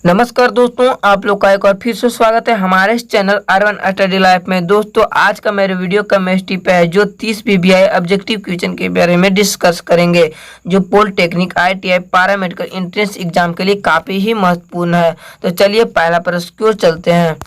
नमस्कार दोस्तों, आप लोग का एक और फिर से स्वागत है हमारे इस चैनल R1 स्टडी लाइफ में। दोस्तों, आज का मेरे वीडियो केमिस्ट्री पे है जो 30 पीबीआई ऑब्जेक्टिव क्वेश्चन के बारे में डिस्कस करेंगे, जो polytechnic ITI paramedical entrance exam के लिए काफ़ी ही महत्वपूर्ण है। तो चलिए पहला प्रश्न की ओर चलते हैं।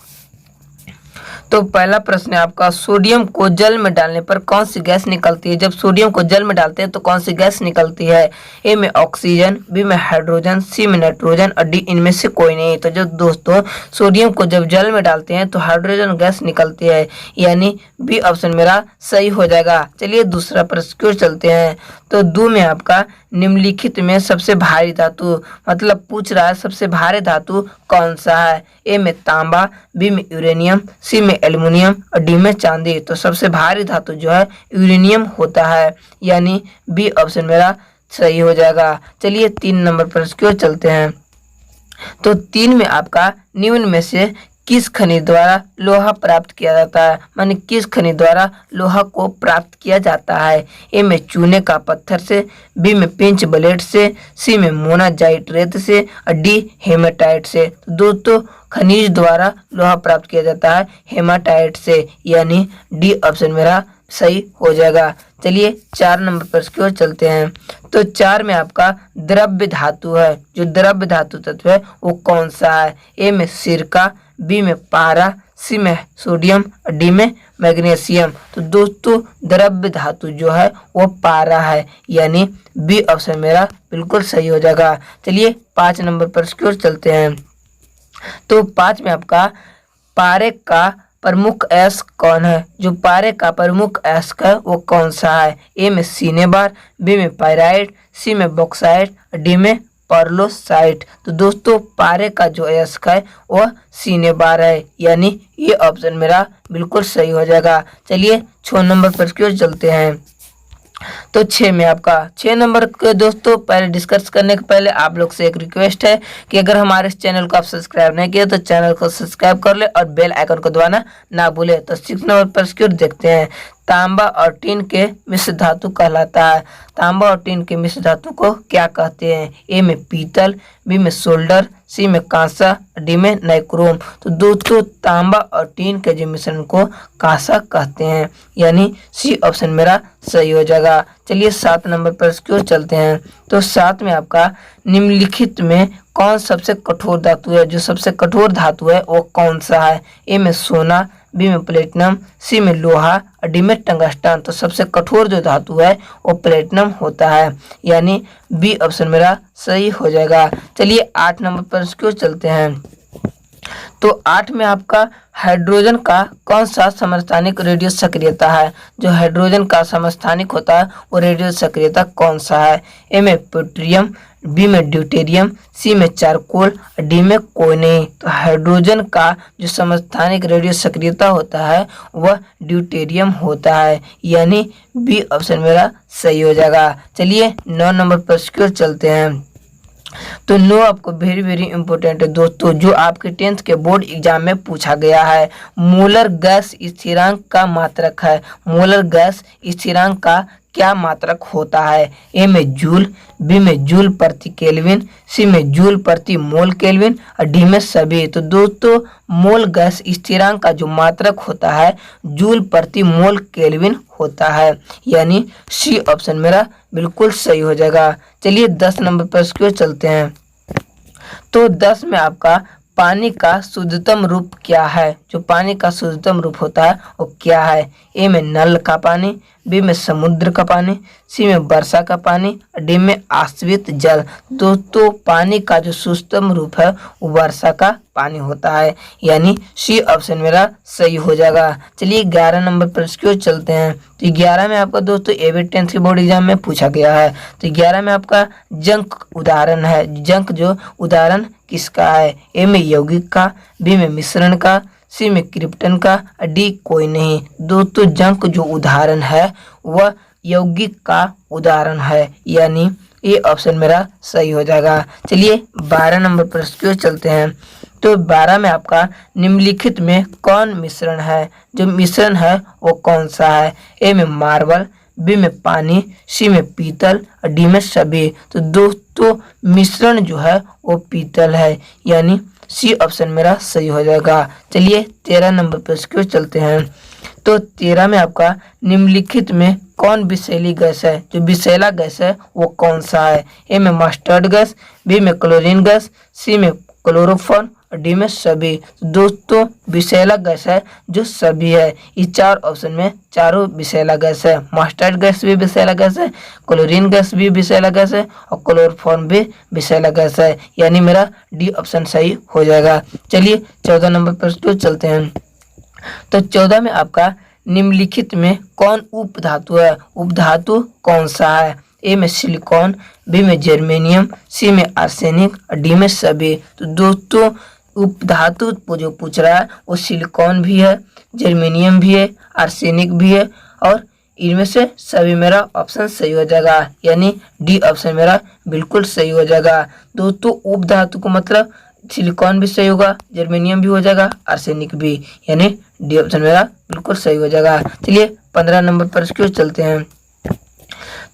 तो पहला प्रश्न है आपका, सोडियम को जल में डालने पर कौन सी गैस निकलती है? जब सोडियम को जल में डालते हैं तो कौन सी गैस निकलती है? ए में ऑक्सीजन, बी में हाइड्रोजन, सी में नाइट्रोजन और डी इनमें से कोई नहीं। तो जो दोस्तों सोडियम को जब जल में डालते हैं तो हाइड्रोजन गैस निकलती है, यानी बी ऑप्शन मेरा सही हो जाएगा। चलिए दूसरा प्रश्न की ओर चलते हैं। तो दो में आपका निम्नलिखित में सबसे भारी धातु, मतलब पूछ रहा है सबसे भारी धातु कौन सा है? ए में तांबा, बी में यूरेनियम, सी में एल्युमिनियम और डी में चांदी। तो सबसे भारी धातु जो है यूरेनियम होता है, यानी बी ऑप्शन मेरा सही हो जाएगा। चलिए 3 नंबर प्रश्न की ओर चलते हैं। तो 3 में आपका निम्न में से किस खनिज द्वारा लोहा प्राप्त किया जाता है? माने किस खनिज द्वारा लोहा को प्राप्त किया जाता है? ए में चूने का पत्थर से, बी में पिंच ब्लेड से, सी में मोनाजाइट रेत से और डी हेमाटाइट से। तो दोस्तों खनिज द्वारा लोहा प्राप्त किया जाता है हेमाटाइट से, यानी डी ऑप्शन मेरा सही हो जाएगा। चलिए 4 नंबर प्रश्न की ओर चलते हैं। तो 4 में आपका द्रव्य धातु है, जो द्रव्य धातु तत्व है वो कौन सा है? ए में सिरका, बी में पारा, सी में सोडियम और डी में मैग्नीशियम। तो दोस्तों द्रव्य धातु जो है वो पारा है, यानी बी ऑप्शन मेरा बिल्कुल सही हो जाएगा। चलिए 5 नंबर प्रश्न की ओर चलते हैं। तो 5 में आपका पारे का प्रमुख अयस्क कौन है? जो पारे का प्रमुख अयस्क है वो कौन सा है? ए में सिनेबार, बी में पायराइट, सी में बॉक्साइट और डी में पर्लोसाइट। तो दोस्तों पारे का जो अयस्क है वह सिनेबार है, यानी ये ऑप्शन मेरा बिल्कुल सही हो जाएगा। चलिए 6 नंबर पर की ओर चलते हैं। तो 6 में आपका 6 नंबर के दोस्तों पहले डिस्कस करने के पहले आप लोग से एक रिक्वेस्ट है कि अगर हमारे इस चैनल को आप सब्सक्राइब नहीं किए तो चैनल को सब्सक्राइब कर ले और बेल आइकन को दबाना ना भूले। तो 6 नंबर पर की ओर देखते हैं। तांबा और टीन के मिश्र धातु कहलाता है। तांबा और टीन के मिश्र धातु को क्या कहते हैं? ए में पीतल, बी में सोल्डर, सी में कांसा, डी में नाइक्रोम। तो दोस्तों तांबा और टीन के जो मिश्रण को कांसा कहते हैं, यानी सी ऑप्शन मेरा सही हो जाएगा। चलिए 7 नंबर पर की ओर चलते हैं। तो 7 में आपका निम्नलिखित में कौन सबसे कठोर धातु है? जो सबसे कठोर धातु है वो कौन सा है? ए में सोना, बी में प्लेटिनम, सी में लोहा और डी में टंगस्टन। तो सबसे कठोर जो धातु है वो प्लेटिनम होता है, यानी बी ऑप्शन मेरा सही हो जाएगा। चलिए 8 नंबर पर की ओर चलते हैं। तो 8 में आपका हाइड्रोजन का कौन सा समस्थानिक रेडियो सक्रियता है? जो हाइड्रोजन का समस्थानिक होता है वो रेडियो सक्रियता कौन सा है? ए में प्यूटेरियम, बी में ड्यूटेरियम, सी में चारकोल, डी में कोई नहीं। तो हाइड्रोजन का जो समस्थानिक रेडियो सक्रियता होता है वह ड्यूटेरियम होता है, यानी बी ऑप्शन मेरा सही हो जाएगा। चलिए 9 नंबर पर की ओर चलते हैं। तो 9 आपको वेरी इंपॉर्टेंट है दोस्तों, जो आपके 10th के बोर्ड एग्जाम में पूछा गया है। मोलर गैस स्थिरांक का मात्रक है। मोलर गैस स्थिरांक का क्या मात्रक होता है? ए में जूल, बी में जूल प्रति केल्विन, सी में जूल प्रति मोल केल्विन और डी में सभी। तो दोस्तों मोल गैस स्थिरांक का जो मात्रक होता है जूल प्रति मोल केल्विन होता है, यानी सी ऑप्शन मेरा बिल्कुल सही हो जाएगा। चलिए 10 नंबर पर की ओर चलते हैं। तो 10 में आपका पानी का शुद्धतम रूप क्या है? जो पानी का शुद्धतम रूप होता है वो क्या है? ए में नल का पानी, बी में समुद्र का पानी, सी में वर्षा का पानी, डी में आश्रित जल। दोस्तों पानी का जो शुद्धतम रूप है वो वर्षा का पानी होता है, यानी सी ऑप्शन मेरा सही हो जाएगा। चलिए 11 नंबर पर की ओर चलते हैं। तो 11 में आपका दोस्तों एवी 10th के बोर्ड एग्जाम में पूछा गया है। तो 11 में आपका जंक उदाहरण है। जंक जो उदाहरण किसका है? ए में यौगिक का, बी में मिश्रण का, सी में क्रिप्टन का, डी कोई नहीं। दोस्तों जंक जो उदाहरण है वह यौगिक का उदाहरण है, यानी ये ऑप्शन मेरा सही हो जाएगा। चलिए 12 नंबर पर की ओर चलते हैं। तो 12 में आपका निम्नलिखित में कौन मिश्रण है? जो मिश्रण है वो कौन सा है? ए में मार्बल, बी में पानी, सी में पीतल और डी में सभी। तो दोस्तों मिश्रण जो है वो पीतल है, यानी सी ऑप्शन मेरा सही हो जाएगा। चलिए 13 नंबर पर क्यों चलते हैं। तो 13 में आपका निम्नलिखित में कौन विषैली गैस है, जो विषैला गैस है वो कौन सा है। ए में मस्टर्ड गैस, बी में क्लोरीन गैस, सी में क्लोरोफॉर्म और डी में सभी। दोस्तों विषैला गैस है जो सभी है। ये 4 ऑप्शन में चारों विषैला गैस है। मस्टर्ड गैस भी विषैला गैस है, क्लोरीन गैस भी विषैला गैस है और क्लोरोफॉर्म भी विषैला गैस है, यानी मेरा डी ऑप्शन सही हो जाएगा। चलिए 14 नंबर पर चलते हैं। तो 14 में आपका निम्नलिखित में कौन उपधातु है, उपधातु कौन सा है। ए में सिलिकॉन, बी में जर्मेनियम, सी में आर्सेनिक और डी में सभी। तो दोस्तों उपधातु जो पूछ रहा है वो सिलिकॉन भी है, जर्मेनियम भी है, आर्सेनिक भी है और इनमें से सभी मेरा ऑप्शन सही हो जाएगा, यानी डी ऑप्शन मेरा बिल्कुल सही हो जाएगा। दोस्तों उपधातु को मतलब सिलिकॉन भी सही होगा, जर्मेनियम भी हो जाएगा, आर्सेनिक भी, यानी डी ऑप्शन मेरा बिल्कुल सही हो जाएगा। चलिए 15 नंबर पर क्यों चलते हैं।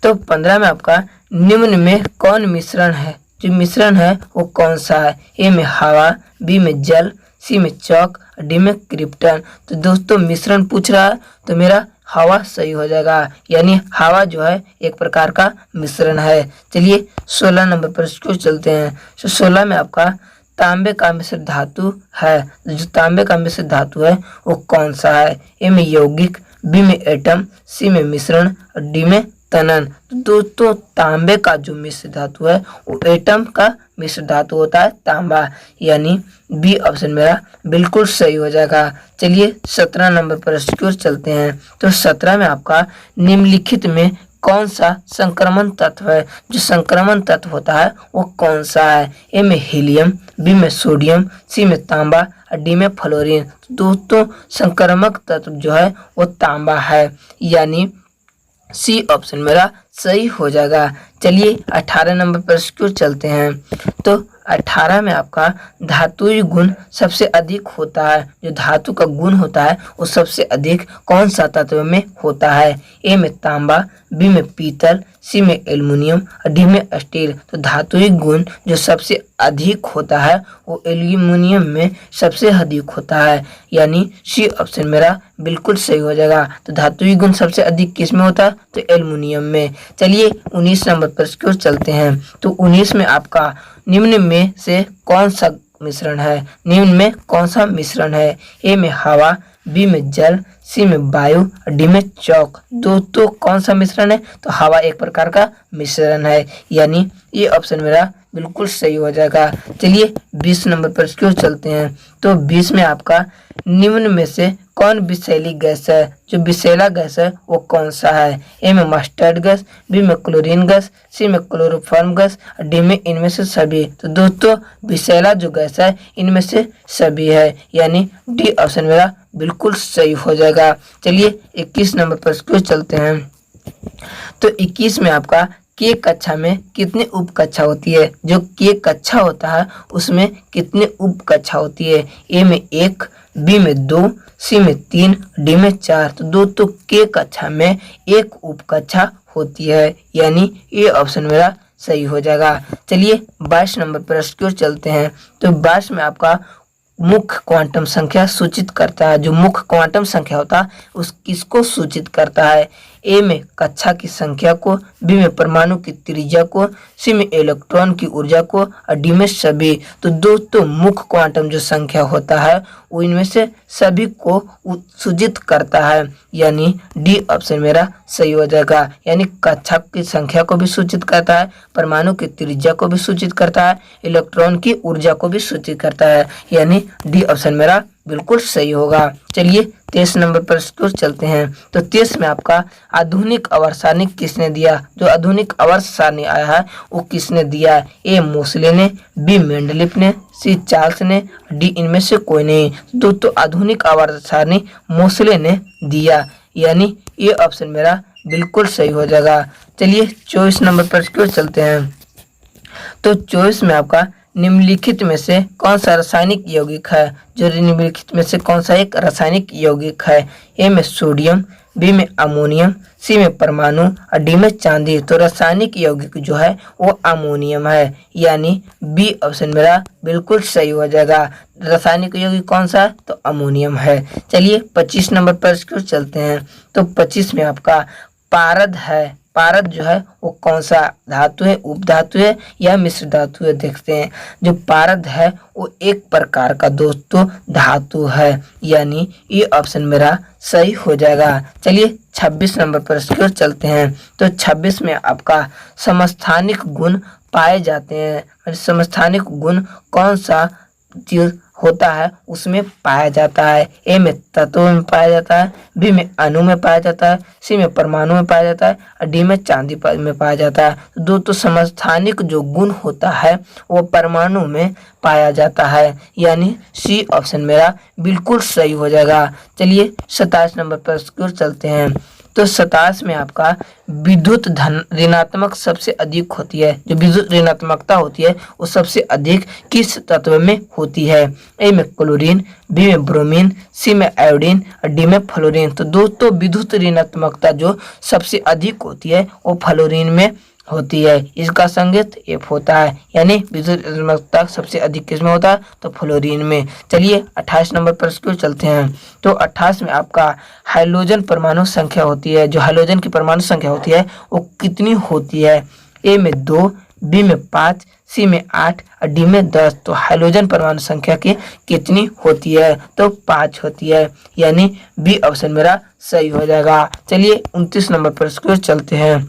तो 15 में आपका निम्न में कौन मिश्रण है, जो मिश्रण है वो कौन सा है। ए में हवा, बी में जल, सी में चौक, डी में क्रिप्टन। तो दोस्तों मिश्रण पूछ रहा है तो मेरा हवा सही हो जाएगा, यानी हवा जो है एक प्रकार का मिश्रण है। चलिए 16 नंबर पर क्यों चलते हैं। तो 16 में आपका तांबे का मिश्र धातु है, जो तांबे का मिश्र धातु है वो कौन सा है। ए में यौगिक, बी में एटम, सी में मिश्रण और डी में तनन। तो दोस्तों तांबे का जो मिश्र धातु है वो एटम का मिश्र धातु होता है तांबा, यानी बी ऑप्शन मेरा बिल्कुल सही हो जाएगा। चलिए 17 नंबर पर क्यों चलते हैं। तो 17 में आपका निम्नलिखित में कौन सा संक्रमण तत्व है, जो संक्रमण तत्व होता है वो कौन सा है। ए में हीलियम, बी में सोडियम, सी में तांबा और डी में फ्लोरीन। तो दोस्तों संक्रामक तत्व जो है वो तांबा है, यानी सी ऑप्शन मेरा सही हो जाएगा। चलिए 18 नंबर पर क्यों चलते हैं। तो 18 में आपका धातुई गुण सबसे अधिक होता है, जो धातु का गुण होता है वो सबसे अधिक कौन सा तत्व में होता है। ए में तांबा, बी में पीतल, सी में एल्युमिनियम और डी में स्टील। तो धातुई गुण जो सबसे अधिक होता है वो एल्युमिनियम में सबसे अधिक होता है, यानी सी ऑप्शन मेरा बिल्कुल सही हो जाएगा। तो धातुई गुण सबसे अधिक किस में होता है, तो एल्युमिनियम में। चलिए 19 नंबर पर क्यों चलते हैं। तो 19 में आपका निम्न में से कौन सा मिश्रण है, निम्न में कौन सा मिश्रण है। ए में हवा, बी में जल, सी में वायु और डी में चौक। दोस्तों कौन सा मिश्रण है, तो हवा एक प्रकार का मिश्रण है, यानी ये ऑप्शन मेरा बिल्कुल सही हो जाएगा। चलिए 20 नंबर पर क्यों चलते हैं। तो 20 में आपका निम्न में से कौन विषैली गैस है, जो विषैला गैस है वो कौन सा है। ए में मस्टर्ड गैस, बी में क्लोरीन गैस, सी में क्लोरोफॉर्म गैस और डी में इनमें से सभी। तो दोस्तों विषैला जो गैस है इनमें से सभी है, यानी डी ऑप्शन मेरा बिल्कुल सही हो जाएगा। चलिए 21 नंबर पर क्यों चलते हैं। तो 21 में आपका के कक्षा में कितने उप कक्षा होती है, जो के कक्षा होता है उसमें कितने उप कक्षा होती है। ए में 1, बी में 2, सी में 3, डी में 4। तो दोस्तों के कक्षा में एक उप कक्षा होती है, यानी ये ऑप्शन मेरा सही हो जाएगा। चलिए 22 नंबर पर क्यों चलते हैं। तो 22 में आपका मुख्य क्वांटम संख्या सूचित करता है, जो मुख्य क्वांटम संख्या होता है उस किसको सूचित करता है। ए में कक्षा की संख्या को, बी में परमाणु की त्रिज्या को, सी में इलेक्ट्रॉन की ऊर्जा को और डी में सभी। तो दोस्तों मुख्य क्वांटम जो संख्या होता है वो इनमें से सभी को सूचित करता है, यानी डी ऑप्शन मेरा सही हो जाएगा। यानी कक्षा की संख्या को भी सूचित करता है, परमाणु की त्रिज्या को भी सूचित करता है, इलेक्ट्रॉन की ऊर्जा को भी सूचित करता है, यानी डी ऑप्शन मेरा बिल्कुल सही होगा। चलिए 23 नंबर पर क्यों चलते हैं। तो 23 में आपका आधुनिक आवर्त सारणी किसने दिया, जो आधुनिक आवर्त सारणी आया है वो किसने दिया। ए मोसले ने, बी मेंडलीफ ने, सी चार्ल्स ने, डी इनमें से कोई नहीं। दोस्तों आधुनिक आवर्त सारणी मोसले ने दिया, यानी ये ऑप्शन मेरा बिल्कुल सही हो जाएगा। चलिए 24 नंबर पर क्यों चलते हैं। तो 24 में आपका निम्नलिखित में से कौन सा रासायनिक यौगिक है, जो निम्नलिखित में से कौन सा एक रासायनिक यौगिक है। ए में सोडियम, बी में अमोनियम, सी में परमाणु और डी में चांदी। तो रासायनिक यौगिक जो है वो अमोनियम है, यानी बी ऑप्शन मेरा बिल्कुल सही हो जाएगा। रासायनिक यौगिक कौन सा है? तो अमोनियम है। चलिए 25 नंबर पर इसको चलते हैं। तो 25 में आपका पारद है। पारद जो है वो कौन सा धातु है? उपधातु है या मिश्र धातु है? देखते हैं। जो पारद है वो एक प्रकार का दोस्तों धातु है, यानी ये ऑप्शन मेरा सही हो जाएगा। चलिए 26 नंबर पर इसकी ओर चलते हैं। तो 26 में आपका समस्थानिक गुण पाए जाते हैं। समस्थानिक गुण कौन सा चीज होता है उसमें पाया जाता है? ए में तत्व में पाया जाता है, बी में अणु में पाया जाता है, सी में परमाणु में पाया जाता है और डी में चांदी में पाया जाता है। तो दोस्तों समस्थानिक जो गुण होता है वो परमाणु में पाया जाता है, यानी सी ऑप्शन मेरा बिल्कुल सही हो जाएगा। चलिए 27 नंबर पर चलते हैं। तो 27 में आपका विद्युत धन ऋणात्मक सबसे अधिक होती है। जो विद्युत ऋणात्मकता होती है वो सबसे अधिक किस तत्व में होती है? ए में क्लोरीन, बी में ब्रोमीन, सी में आयोडीन और डी में फ्लोरीन। तो दोस्तों विद्युत ऋणात्मकता जो सबसे अधिक होती है वो फ्लोरीन में होती है। इसका संकेत एफ होता है, यानी विद्युत ऋणात्मकता सबसे अधिक किसमें होता है? तो फ्लोरीन में। चलिए 28 नंबर पर इसको चलते हैं। तो 28 में आपका हाइड्रोजन परमाणु संख्या होती है। जो हाइड्रोजन की परमाणु संख्या होती है वो कितनी होती है? ए में 2, बी में 5, सी में 8 और डी में 10। तो हाइड्रोजन परमाणु संख्या की कितनी होती है? तो 5 होती है, यानी बी ऑप्शन मेरा सही हो जाएगा। चलिए 29 नंबर पर इसको चलते हैं।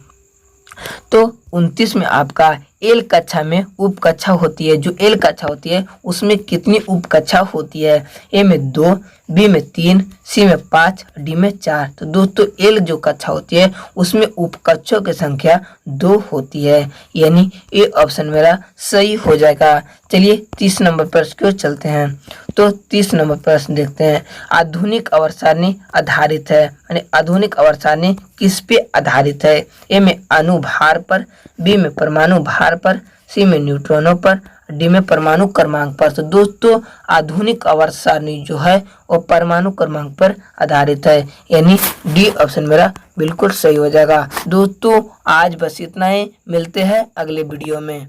तो 29 में आपका एल कक्षा में उप कक्षा होती है। जो एल कक्षा होती है उसमें कितनी उप कक्षा होती है? ए में 2, बी में 3, सी में 5, डी में 4। तो दोस्तों एल जो कक्षा होती है उसमें उप कक्षों की संख्या 2 होती है, यानी ए ऑप्शन मेरा सही हो जाएगा। चलिए 30 नंबर पर इसको चलते हैं। तो 30 नंबर प्रश्न देखते हैं। आधुनिक आवर्त सारणी आधारित है, यानी आधुनिक आवर्त सारणी किस पे आधारित है? ए में अणु भार पर, बी में परमाणु भार पर, सी में न्यूट्रॉनों पर, डी में परमाणु क्रमांक पर। तो दोस्तों आधुनिक आवर्त सारणी जो है वो परमाणु क्रमांक पर आधारित है, यानी डी ऑप्शन मेरा बिल्कुल सही हो जाएगा। दोस्तों आज बस इतना ही, मिलते हैं अगले वीडियो में।